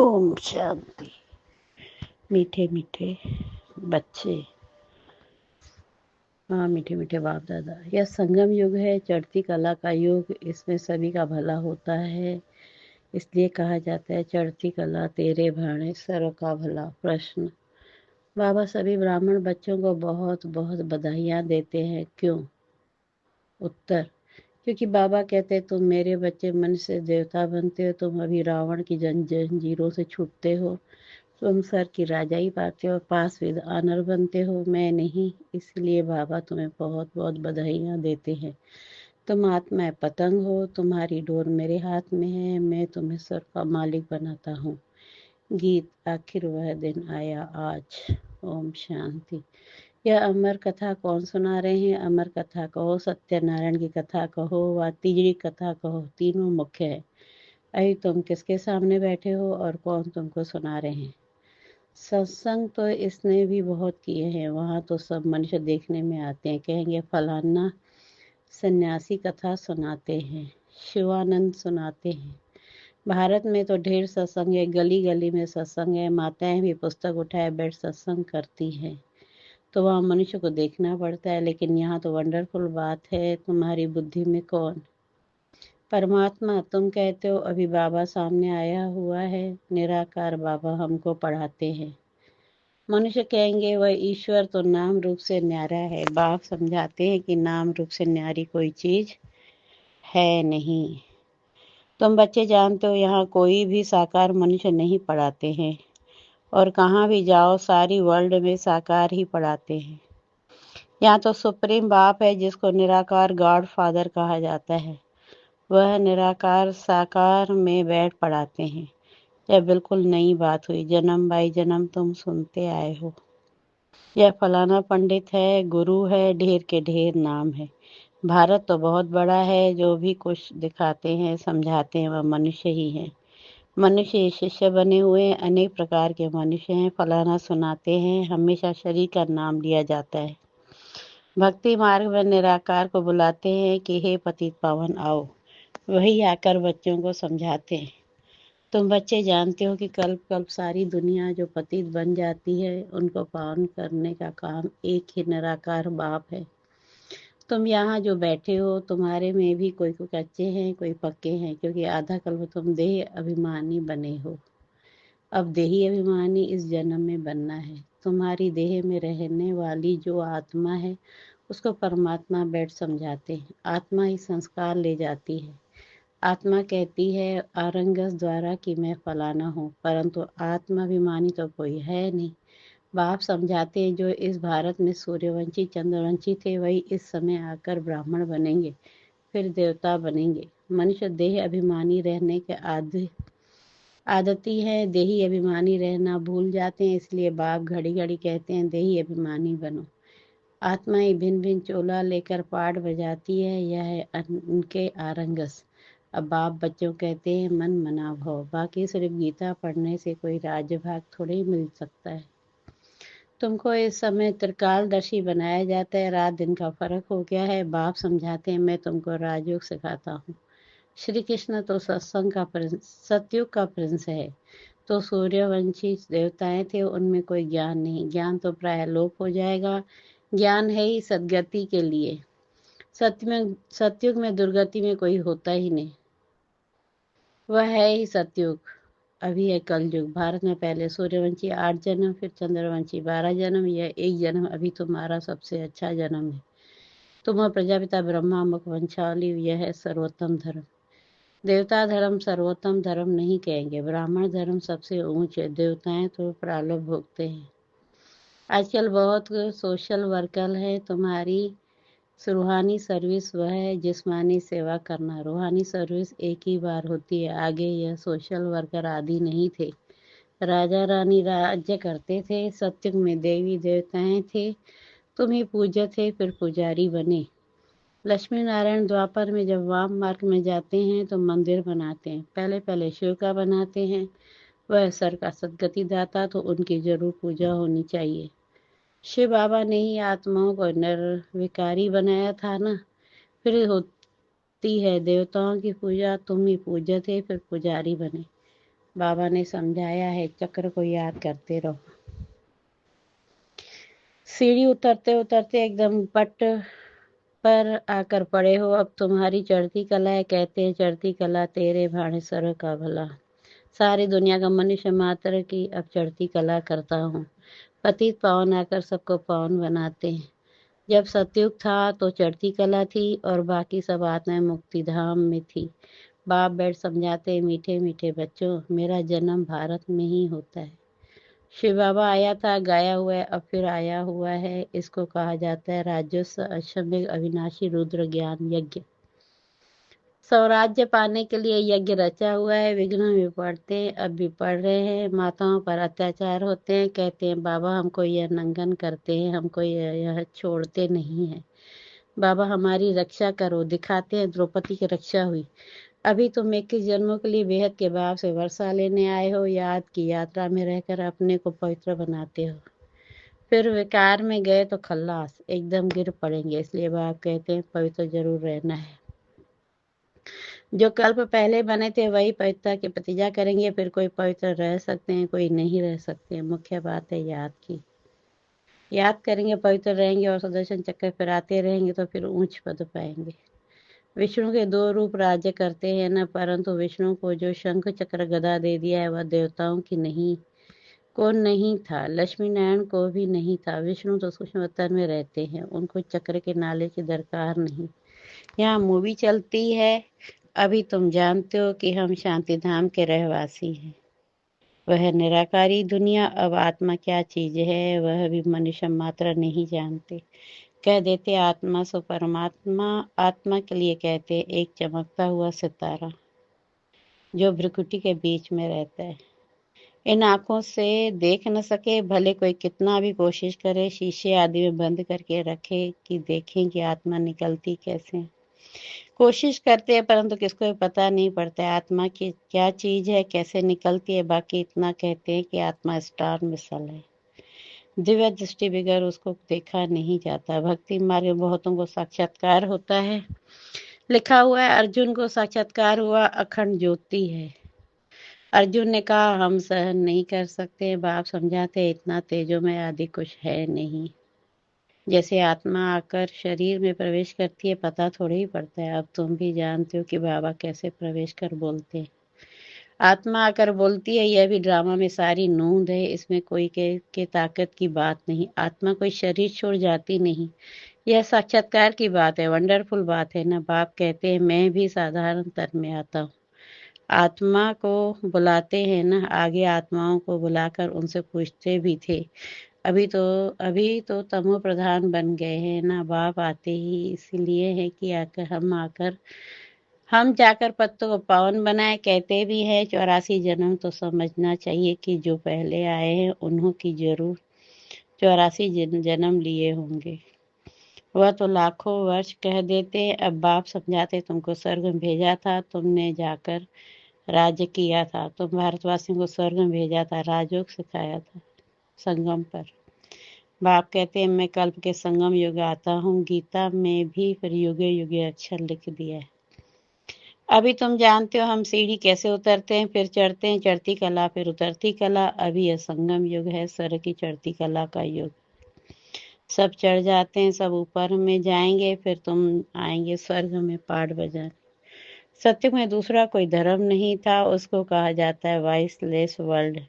ओम शांति। मीठे मीठे बच्चे, हाँ मीठे मीठे बाप दादा। यह संगम युग है, चढ़ती कला का युग। इसमें सभी का भला होता है, इसलिए कहा जाता है चढ़ती कला तेरे भाणे सर्व का भला। प्रश्न: बाबा सभी ब्राह्मण बच्चों को बहुत बहुत बधाइयाँ देते हैं, क्यों? उत्तर: क्योंकि बाबा कहते हैं तुम मेरे बच्चे मन से देवता बनते हो, तुम अभी रावण की जंजीरों से छूटते हो, तुम सर की राजाई पाते हो, पास विद ऑनर बनते हो, मैं नहीं। इसलिए बाबा तुम्हें बहुत बहुत बधाइयाँ देते हैं। तुम आत्मा पतंग हो, तुम्हारी डोर मेरे हाथ में है, मैं तुम्हें सर का मालिक बनाता हूँ। गीत: आखिर वह दिन आया आज। ओम शांति। यह अमर कथा कौन सुना रहे हैं? अमर कथा कहो, सत्यनारायण की कथा कहो, व तीजड़ी कथा कहो, तीनों मुख्य है। अभी तुम किसके सामने बैठे हो और कौन तुमको सुना रहे हैं? सत्संग तो इसने भी बहुत किए हैं, वहाँ तो सब मनुष्य देखने में आते हैं, कहेंगे फलाना सन्यासी कथा सुनाते हैं, शिवानंद सुनाते हैं। भारत में तो ढेर सत्संग है, गली गली में सत्संग है, माताएं भी पुस्तक उठाए बैठ सत्संग करती हैं, तो वहाँ मनुष्य को देखना पड़ता है। लेकिन यहाँ तो वंडरफुल बात है, तुम्हारी बुद्धि में कौन परमात्मा? तुम कहते हो अभी बाबा सामने आया हुआ है, निराकार बाबा हमको पढ़ाते हैं। मनुष्य कहेंगे वह ईश्वर तो नाम रूप से न्यारा है। बाप समझाते हैं कि नाम रूप से न्यारी कोई चीज है नहीं। तुम बच्चे जानते हो यहाँ कोई भी साकार मनुष्य नहीं पढ़ाते हैं, और कहाँ भी जाओ सारी वर्ल्ड में साकार ही पढ़ाते हैं। यहाँ तो सुप्रीम बाप है जिसको निराकार गॉड फादर कहा जाता है, वह निराकार साकार में बैठ पढ़ाते हैं। यह बिल्कुल नई बात हुई, जन्म बाई जन्म तुम सुनते आए हो। यह फलाना पंडित है, गुरु है, ढेर के ढेर नाम है। भारत तो बहुत बड़ा है, जो भी कुछ दिखाते हैं समझाते हैं वह मनुष्य ही है। मनुष्य शिष्य बने हुए हैं, अनेक प्रकार के मनुष्य हैं। फलाना सुनाते हैं, हमेशा शरीर का नाम लिया जाता है। भक्ति मार्ग में निराकार को बुलाते हैं कि हे पतित पावन आओ, वही आकर बच्चों को समझाते हैं। तुम बच्चे जानते हो कि कल्प कल्प सारी दुनिया जो पतित बन जाती है, उनको पावन करने का काम एक ही निराकार बाप है। तुम यहाँ जो बैठे हो, तुम्हारे में भी कोई कोई कच्चे हैं, कोई पक्के हैं, क्योंकि आधा कल्प तुम देह अभिमानी बने हो। अब देही अभिमानी इस जन्म में बनना है। तुम्हारी देह में रहने वाली जो आत्मा है, उसको परमात्मा बैठ समझाते हैं। आत्मा ही संस्कार ले जाती है। आत्मा कहती है औरंगज़ द्वारा कि मैं फलाना हूँ, परंतु आत्माभिमानी तो कोई है नहीं। बाप समझाते हैं जो इस भारत में सूर्यवंशी चंद्रवंशी थे, वही इस समय आकर ब्राह्मण बनेंगे, फिर देवता बनेंगे। मनुष्य देह अभिमानी रहने के आदती है, देही अभिमानी रहना भूल जाते हैं, इसलिए बाप घड़ी घड़ी कहते हैं देही अभिमानी बनो। आत्माएं भिन्न भिन्न चोला लेकर पाठ बजाती है, यह है उनके आरंगस। अब बाप बच्चों कहते हैं मन मना भव। बाकी सिर्फ गीता पढ़ने से कोई राज्य भाग थोड़ी मिल सकता है। तुमको इस समय त्रिकालदर्शी बनाया जाता है, रात दिन का फर्क हो गया है। बाप समझाते हैं मैं तुमको राजयोग सिखाता हूँ। श्री कृष्ण तो सत्संग का प्रिंस, सतयुग का प्रिंस है। तो सूर्यवंशी देवताएं थे, उनमें कोई ज्ञान नहीं, ज्ञान तो प्राय लोप हो जाएगा। ज्ञान है ही सदगति के लिए। सतयुग में दुर्गति में कोई होता ही नहीं, वह है ही सतयुग। अभी है कलयुग। भारत में पहले सूर्यवंशी 8 जन्म, फिर चंद्रवंशी 12 जन्म, यह 1 जन्म अभी तुम्हारा सबसे अच्छा जन्म है। तुम प्रजापिता ब्रह्मा मुख वंशावली, यह है सर्वोत्तम धर्म। देवता धर्म सर्वोत्तम धर्म नहीं कहेंगे, ब्राह्मण धर्म सबसे ऊंच है। देवताएं तो प्रालोभ भोगते हैं। आजकल बहुत सोशल वर्कर है। तुम्हारी रूहानी सर्विस वह है जिस्मानी सेवा करना। रूहानी सर्विस एक ही बार होती है, आगे यह सोशल वर्कर आदि नहीं थे। राजा रानी राज्य करते थे। सत्युग में देवी देवताएं थे, तुम ही पूज्य थे, फिर पुजारी बने। लक्ष्मी नारायण द्वापर में जब वाम मार्ग में जाते हैं तो मंदिर बनाते हैं। पहले पहले शिव का बनाते हैं, वह सर का सदगति दाता, तो उनकी जरूर पूजा होनी चाहिए। शिव बाबा ने ही आत्माओं को निर्विकारी बनाया था ना। फिर होती है देवताओं की पूजा, तुम ही पूज्य थे, फिर पुजारी बने। बाबा ने समझाया है, चक्र को याद करते रहो। सीढ़ी उतरते उतरते एकदम पट पर आकर पड़े हो। अब तुम्हारी चढ़ती कला है, कहते हैं चढ़ती कला तेरे भाणे सर का भला। सारी दुनिया का मनुष्य मात्र की अब चढ़ती कला करता हूँ। पतित पावन आकर सबको पावन बनाते हैं। जब सतयुग था तो चढ़ती कला थी और बाकी सब आत्माएं मुक्ति धाम में थी। बाप बैठ समझाते, मीठे मीठे बच्चों, मेरा जन्म भारत में ही होता है। शिव बाबा आया था, गाया हुआ है, अब फिर आया हुआ है। इसको कहा जाता है राजस्व अश्वमेघ अविनाशी रुद्र ज्ञान यज्ञ। स्वराज्य पाने के लिए यज्ञ रचा हुआ है। विघ्न भी पड़ते हैं, अब भी पड़ रहे हैं। माताओं पर अत्याचार होते हैं, कहते हैं बाबा हमको यह नंगन करते हैं, हमको यह छोड़ते नहीं है। बाबा हमारी रक्षा करो, दिखाते हैं द्रौपदी की रक्षा हुई। अभी तुम 21 जन्मों के लिए बेहद के बाप से वर्षा लेने आए हो। याद की यात्रा में रहकर अपने को पवित्र बनाते हो, फिर विकार में गए तो खल्लास, एकदम गिर पड़ेंगे। इसलिए बाप कहते हैं पवित्र जरूर रहना है। जो कल्प पहले बने थे वही पवित्रता की प्रतिज्ञा करेंगे। फिर कोई पवित्र रह सकते हैं, कोई नहीं रह सकते हैं। मुख्य बात है याद की। याद करेंगे, पवित्र रहेंगे और सुदर्शन चक्कर फिराते रहेंगे तो फिर ऊंच पद पाएंगे। विष्णु के 2 रूप राज्य करते हैं न, परंतु विष्णु को जो शंख चक्र गदा दे दिया है वह देवताओं की नहीं को नहीं था, लक्ष्मी नारायण को भी नहीं था। विष्णु तो सूक्ष्म वतन में रहते हैं, उनको चक्र के नाले की दरकार नहीं। यहाँ मूवी चलती है। अभी तुम जानते हो कि हम शांति धाम के रहवासी हैं। वह निराकारी दुनिया, अब आत्मा क्या चीज है वह भी मनुष्य मात्र नहीं जानते। कह देते आत्मा सो परमात्मा। आत्मा के लिए कहते एक चमकता हुआ सितारा जो भ्रुकुटी के बीच में रहता है। इन आंखों से देख न सके, भले कोई कितना भी कोशिश करे, शीशे आदि में बंद करके रखे कि देखें कि आत्मा निकलती कैसे। कोशिश करते हैं परंतु किसको भी पता नहीं पड़ता है आत्मा की क्या चीज है, कैसे निकलती है। बाकी इतना कहते हैं कि आत्मा स्टार मिसल है, दिव्य दृष्टि बगैर उसको देखा नहीं जाता। भक्ति मार्ग में बहुतों को साक्षात्कार होता है। लिखा हुआ है अर्जुन को साक्षात्कार हुआ, अखंड ज्योति है। अर्जुन ने कहा हम सहन नहीं कर सकते। बाप समझाते इतना तेजो में आदि कुछ है नहीं। जैसे आत्मा आकर शरीर में प्रवेश करती है पता थोड़ा ही पड़ता है। अब तुम भी जानते हो कि बाबा कैसे प्रवेश कर बोलते हैं। आत्मा आकर बोलती है, यह भी ड्रामा में सारी नूंद है, इसमें कोई के ताकत की बात नहीं। आत्मा कोई शरीर छोड़ जाती नहीं, यह साक्षात्कार की बात है, वंडरफुल बात है ना। बाप कहते हैं मैं भी साधारण तन में आता हूँ। आत्मा को बुलाते हैं ना, आगे आत्माओं को बुलाकर उनसे पूछते भी थे। अभी तो तमो प्रधान बन गए हैं ना। बाप आते ही इसलिए है कि आकर हम जाकर पत्तों को पावन बनाए। कहते भी हैं 84 जन्म, तो समझना चाहिए कि जो पहले आए हैं उन्हों की जरूर 84 जन्म लिए होंगे। वह तो लाखों वर्ष कह देते। अब बाप समझाते तुमको स्वर्ग में भेजा था, तुमने जाकर राज्य किया था। तुम भारतवासियों को स्वर्ग में भेजा था, राजयोग सिखाया था संगम पर। बाप कहते हैं मैं कल्प के संगम युग आता हूँ। गीता में भी फिर युगे युगे अक्षर लिख दिया है। अभी तुम जानते हो हम सीढ़ी कैसे उतरते हैं, फिर चढ़ते हैं। चढ़ती कला फिर उतरती कला। अभी यह संगम युग है, स्वर्ग की चढ़ती कला का युग। सब चढ़ जाते हैं, सब ऊपर में जाएंगे, फिर तुम आएंगे स्वर्ग में पाठ बजाने। सत्युग में दूसरा कोई धर्म नहीं था, उसको कहा जाता है वाइसलेस वर्ल्ड।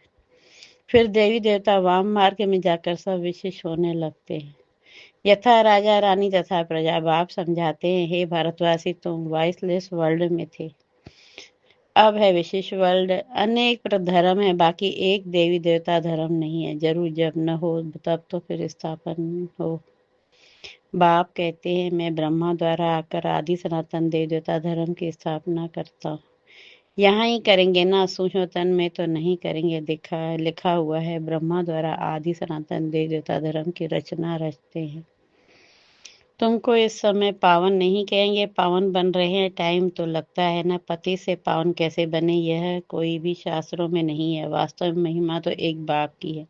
फिर देवी देवता वाम मार्ग में जाकर सब विशेष होने लगते हैं। यथा राजा रानी तथा प्रजा। बाप समझाते हैं हे भारतवासी तुम वाइसलेस वर्ल्ड में थे, अब है विशेष वर्ल्ड। अनेक धर्म है, बाकी एक देवी देवता धर्म नहीं है। जरूर जब न हो तब तो फिर स्थापन हो। बाप कहते हैं मैं ब्रह्मा द्वारा आकर आदि सनातन देव देवता धर्म की स्थापना करता हूँ। यहाँ ही करेंगे ना, सूक्ष्म तन में तो नहीं करेंगे। लिखा हुआ है ब्रह्मा द्वारा आदि सनातन देव देवता धर्म की रचना रचते हैं। तुमको इस समय पावन नहीं कहेंगे, पावन बन रहे हैं। टाइम तो लगता है ना। पति से पावन कैसे बने यह कोई भी शास्त्रों में नहीं है। वास्तव में महिमा तो एक बाप की है।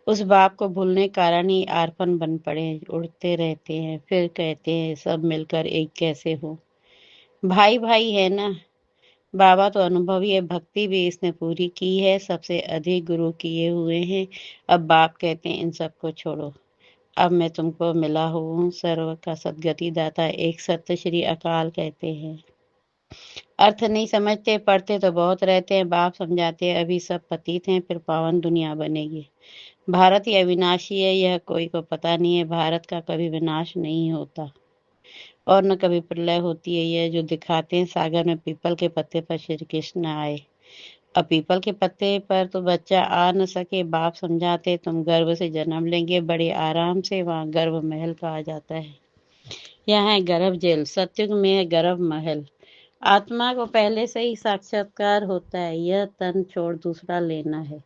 उस बाप को भूलने कारण ही आर्पण बन पड़े, उड़ते रहते हैं। फिर कहते हैं सब मिलकर एक कैसे हो। भाई भाई है ना, बाबा तो अनुभवी है, भक्ति भी इसने पूरी की है, सबसे अधिक गुरु किए हुए हैं। अब बाप कहते हैं इन सबको छोड़ो, अब मैं तुमको मिला हूँ सर्व का सदगति दाता, एक सत्य श्री अकाल कहते हैं। अर्थ नहीं समझते, पढ़ते तो बहुत रहते हैं, बाप समझाते हैं अभी सब पतित हैं, फिर पावन दुनिया बनेगी। भारत ही अविनाशी है, यह कोई को पता नहीं है, भारत का कभी विनाश नहीं होता और न कभी प्रलय होती है। यह जो दिखाते हैं सागर में पीपल के पत्ते पर श्री कृष्ण आए, अब पीपल के पत्ते पर तो बच्चा आ न सके, बाप समझाते तुम गर्भ से जन्म लेंगे बड़े आराम से, वहाँ गर्भ महल कहा जाता है। यहाँ है गर्भ जेल, सत्युग में है गर्भ महल। आत्मा को पहले से ही साक्षात्कार होता है, यह तन छोड़ दूसरा लेना है।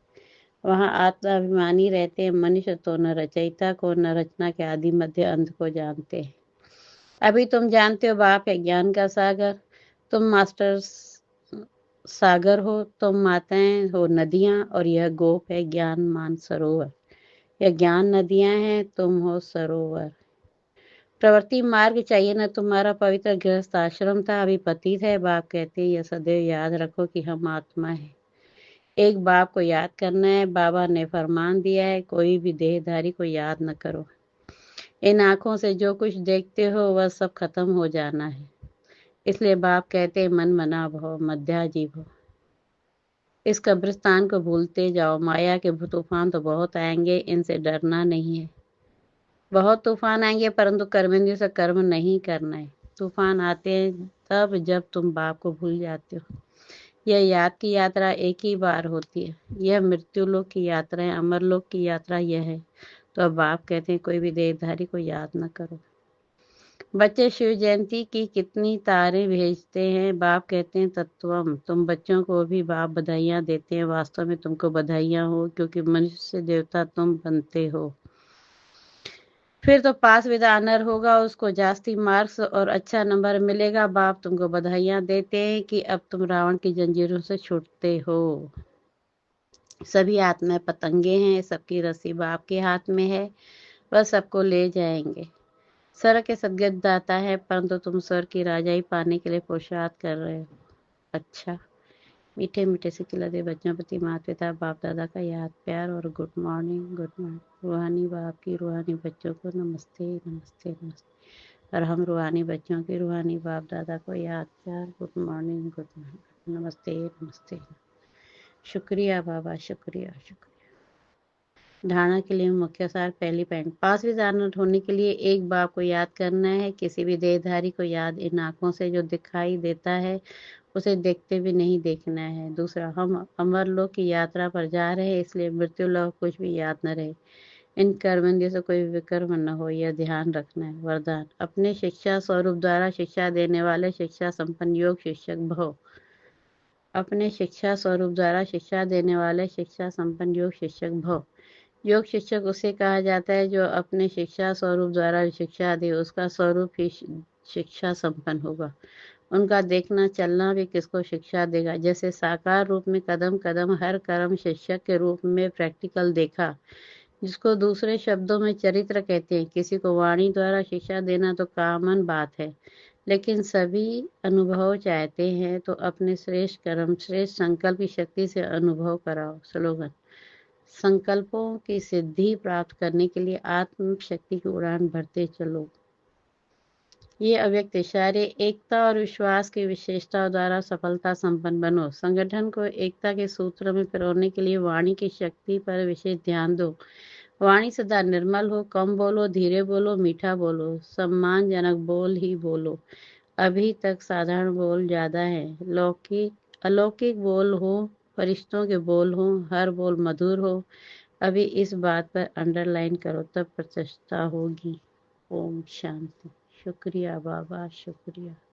वहाँ आत्मा अभिमानी रहते हैं, मनुष्य तो न रचयिता को न रचना के आदि मध्य अंत को जानते हैं। अभी तुम जानते हो बाप है ज्ञान का सागर, तुम मास्टर सागर हो, तुम माताएं हो नदियां, और यह गोप है ज्ञान मान सरोवर। यह ज्ञान नदियां हैं, तुम हो सरोवर। प्रवृत्ति मार्ग चाहिए न तुम्हारा, पवित्र गृहस्थ आश्रम था, अभी पतित है। बाप कहते हैं यह सदैव याद रखो कि हम आत्मा है। एक बाप को याद करना है, बाबा ने फरमान दिया है कोई भी देहधारी को याद न करो। इन आंखों से जो कुछ देखते हो वह सब खत्म हो जाना है, इसलिए बाप कहते मन मना भव मध्याजी भव। इस कब्रिस्तान को भूलते जाओ, माया के तूफान तो बहुत आएंगे, इनसे डरना नहीं है। बहुत तूफान आएंगे परंतु कर्मेंद्रियों से कर्म नहीं करना है। तूफान आते हैं तब जब तुम बाप को भूल जाते हो। यह याद की यात्रा एक ही बार होती है, यह मृत्यु लोक की यात्रा है, अमर लोक की यात्रा यह है। तो अब बाप कहते हैं कोई भी देहधारी को याद न करो। बच्चे शिव जयंती की कितनी तारें भेजते हैं, बाप कहते हैं तत्वम। तुम बच्चों को भी बाप बधाइयाँ देते हैं, वास्तव में तुमको बधाइयाँ हो क्योंकि मनुष्य से देवता तुम बनते हो। फिर तो पास विद ऑनर होगा, उसको जास्ती मार्क्स और अच्छा नंबर मिलेगा। बाप तुमको बधाइयाँ देते हैं कि अब तुम रावण की जंजीरों से छूटते हो। सभी आत्माएं पतंगे हैं, सबकी रस्सी बाप के हाथ में है, वह सबको ले जाएंगे। स्वर्ग के सदगत दाता है, परंतु तुम स्वर्ग की राजाई पाने के लिए पुरुषार्थ कर रहे हो। अच्छा, मीठे मीठे से खिलाते बच्चों प्रति माता पिता बाप दादा का याद प्यार और गुड मॉर्निंग गुड मॉर्निंग। रूहानी बाप की रूहानी बच्चों को नमस्ते नमस्ते नमस्ते। और हम रूहानी बच्चों की रूहानी बाप दादा को याद प्यार गुड मॉर्निंग नमस्ते नमस्ते। शुक्रिया बाबा, शुक्रिया शुक्रिया। धारणा के लिए मुख्य सार, पहली पॉइंट, पांचवी धारणा होने के लिए एक बाप को याद करना है। किसी भी देहधारी को याद इन आंखों से जो दिखाई देता है उसे देखते भी नहीं देखना है। दूसरा, हम अमर लोक की यात्रा पर जा रहे हैं, इसलिए मृत्यु लोक कुछ भी याद न रहे। इन कर्मेंद्रियों से कोई विकर्म न हो, यह ध्यान रखना है। वरदान, अपने शिक्षा स्वरूप द्वारा शिक्षा देने वाले शिक्षा संपन्न योग शिक्षक भव। अपने शिक्षा स्वरूप द्वारा शिक्षा देने वाले शिक्षा संपन्न योग शिक्षक भव। योग शिक्षक उसे कहा जाता है जो अपने शिक्षा स्वरूप द्वारा शिक्षा दे, उसका स्वरूप ही शिक्षा संपन्न होगा। उनका देखना चलना भी किसको शिक्षा देगा। जैसे साकार रूप में कदम कदम हर कर्म शिक्षक के रूप में प्रैक्टिकल देखा, जिसको दूसरे शब्दों में चरित्र कहते हैं। किसी को वाणी द्वारा शिक्षा देना तो कॉमन बात है, लेकिन सभी अनुभव चाहते हैं तो अपने श्रेष्ठ कर्म श्रेष्ठ संकल्प की शक्ति से अनुभव कराओ। स्लोगन, संकल्पों की सिद्धि प्राप्त करने के लिए आत्म शक्ति की उड़ान भरते चलो। ये अव्यक्त इशारे एकता और विश्वास की विशेषता द्वारा सफलता संपन्न बनो। संगठन को एकता के सूत्र में पिरोने के लिए वाणी की शक्ति पर विशेष ध्यान दो। वाणी सदा निर्मल हो, कम बोलो, धीरे बोलो, मीठा बोलो, सम्मानजनक बोल ही बोलो। अभी तक साधारण बोल ज्यादा है, लौकिक अलौकिक बोल हो, फरिश्तों के बोल हो, हर बोल मधुर हो। अभी इस बात पर अंडरलाइन करो, तब प्रतिष्ठा होगी। ओम शांति। शुक्रिया बाबा, शुक्रिया।